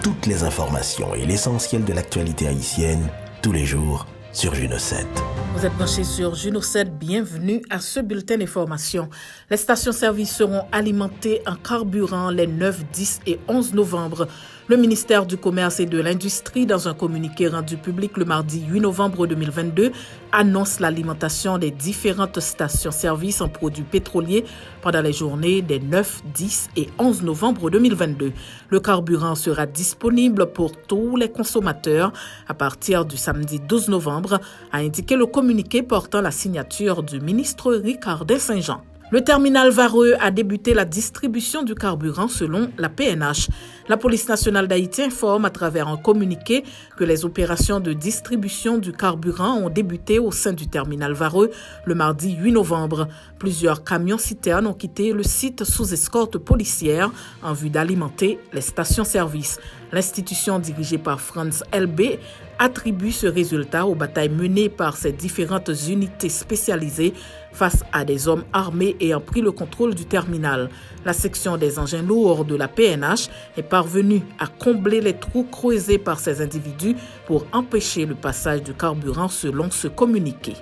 toutes les informations et l'essentiel de l'actualité haïtienne, tous les jours, sur Juno 7. Vous êtes branchés sur Juno 7, bienvenue à ce bulletin d'information. Les stations-service seront alimentées en carburant les 9, 10 et 11 novembre. Le ministère du Commerce et de l'Industrie, dans un communiqué rendu public le mardi 8 novembre 2022, annonce l'alimentation des différentes stations-service en produits pétroliers pendant les journées des 9, 10 et 11 novembre 2022. Le carburant sera disponible pour tous les consommateurs à partir du samedi 12 novembre, a indiqué le communiqué portant la signature du ministre Ricardin Saint-Jean. Le terminal Vareux a débuté la distribution du carburant selon la PNH. La police nationale d'Haïti informe à travers un communiqué que les opérations de distribution du carburant ont débuté au sein du terminal Vareux le mardi 8 novembre. Plusieurs camions-citernes ont quitté le site sous escorte policière en vue d'alimenter les stations-service. L'institution dirigée par Franz LB attribue ce résultat aux batailles menées par ces différentes unités spécialisées face à des hommes armés ayant pris le contrôle du terminal. La section des engins lourds de la PNH est parvenue à combler les trous creusés par ces individus pour empêcher le passage du carburant selon ce communiqué.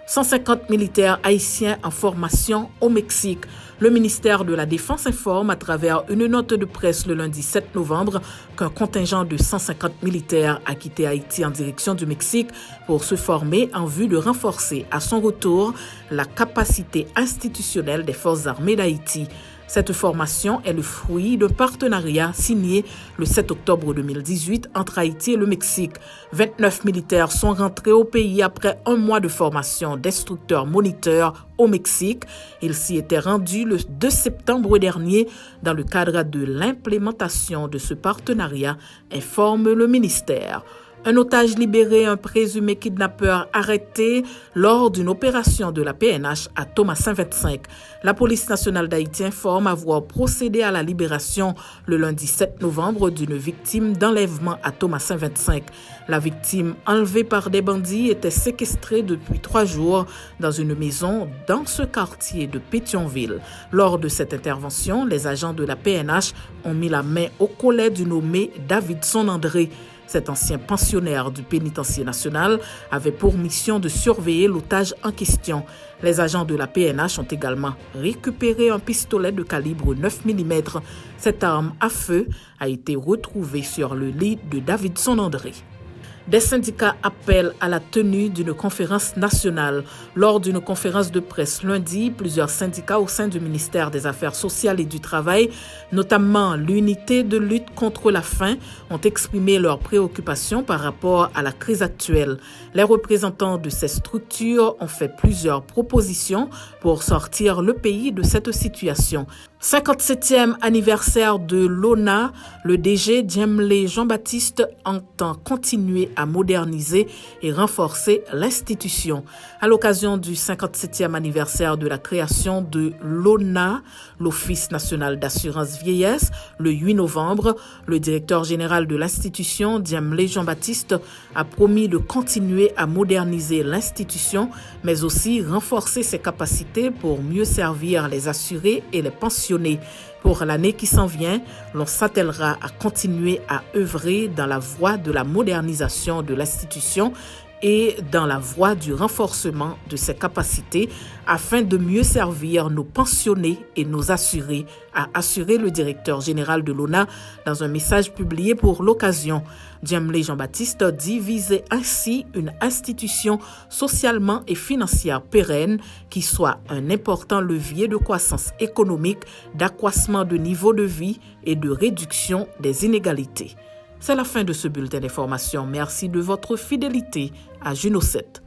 150 militaires haïtiens en formation au Mexique. Le ministère de la Défense informe à travers une note de presse le lundi 7 novembre qu'un contingent de 150 militaires a quitté Haïti en direction du Mexique pour se former en vue de renforcer à son retour la capacité institutionnelle des forces armées d'Haïti. Cette formation est le fruit d'un partenariat signé le 7 octobre 2018 entre Haïti et le Mexique. 29 militaires sont rentrés au pays après un mois de formation d'instructeurs moniteurs au Mexique. Ils s'y étaient rendus le 2 septembre dernier dans le cadre de l'implémentation de ce partenariat, informe le ministère. Un otage libéré, un présumé kidnappeur arrêté lors d'une opération de la PNH à Thomas-Saint-25. La police nationale d'Haïti informe avoir procédé à la libération le lundi 7 novembre d'une victime d'enlèvement à Thomas-Saint-25. La victime, enlevée par des bandits, était séquestrée depuis 3 jours dans une maison dans ce quartier de Pétionville. Lors de cette intervention, les agents de la PNH ont mis la main au collet du nommé Davidson André. Cet ancien pensionnaire du pénitencier national avait pour mission de surveiller l'otage en question. Les agents de la PNH ont également récupéré un pistolet de calibre 9 mm. Cette arme à feu a été retrouvée sur le lit de Davidson André. Des syndicats appellent à la tenue d'une conférence nationale. Lors d'une conférence de presse lundi, plusieurs syndicats au sein du ministère des Affaires sociales et du Travail, notamment l'unité de lutte contre la faim, ont exprimé leurs préoccupations par rapport à la crise actuelle. Les représentants de ces structures ont fait plusieurs propositions pour sortir le pays de cette situation. 57e anniversaire de l'ONA, le DG Diemle Jean-Baptiste entend continuer à moderniser et renforcer l'institution. À l'occasion du 57e anniversaire de la création de l'ONA, l'Office national d'assurance vieillesse, le 8 novembre, le directeur général de l'institution, Diemle Jean-Baptiste, a promis de continuer à moderniser l'institution, mais aussi renforcer ses capacités pour mieux servir les assurés et les pensionnés. Pour l'année qui s'en vient, l'on s'attellera à continuer à œuvrer dans la voie de la modernisation de l'institution et dans la voie du renforcement de ses capacités afin de mieux servir nos pensionnés et nos assurés, a assuré le directeur général de l'ONA dans un message publié pour l'occasion. Diemle Jean-Baptiste dit viser ainsi une institution socialement et financière pérenne qui soit un important levier de croissance économique, d'accroissement de niveau de vie et de réduction des inégalités. C'est la fin de ce bulletin d'information. Merci de votre fidélité à Juno 7.